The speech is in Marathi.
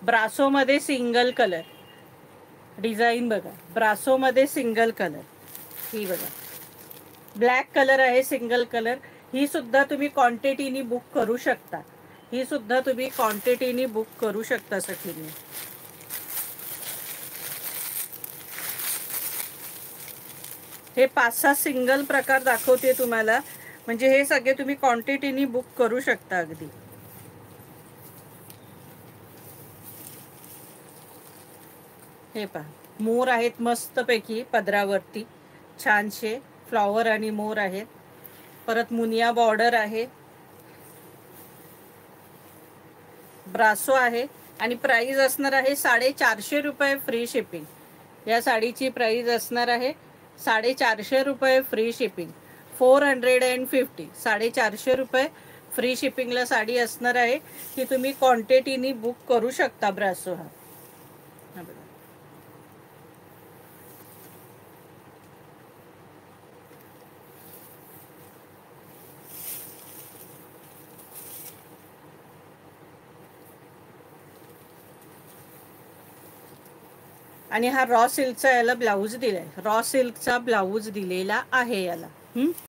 ब्रासो मध्ये सिंगल कलर डिझाईन बघा, ब्रासो मध्ये सिंगल कलर, ही बघा ब्लॅक कलर आहे सिंगल कलर. ही सुद्धा तुम्ही क्वांटिटीनी बुक करू शकता, ही सुद्धा तुम्ही क्वांटिटीनी बुक करू शकता सखींनी. हे 5-6 सिंगल प्रकार दाखवते तुम्हाला, म्हणजे हे सगळे तुम्ही क्वांटिटीनी बुक करू शकता अगदी. हे पहा, मोर आहेत मस्तपैकी पदरावरती, छानशे फ्लॉवर आणि मोर आहेत. परत मुनिया बॉर्डर आहे, ब्रासो आहे आणि प्राइस असणार आहे 450 रुपये फ्री शिपिंग. या साडीची प्राइस असणार आहे 450 रुपये फ्री शिपिंग. 450, 450 रुपये फ्री शिपिंगला साडी असणार आहे. की तुम्ही क्वांटिटीनी बुक करू शकता ब्रासो हा. आणि हा रॉ सिल्कचा याला ब्लाऊज दिलाय, रॉ सिल्कचा ब्लाऊज दिलेला आहे याला.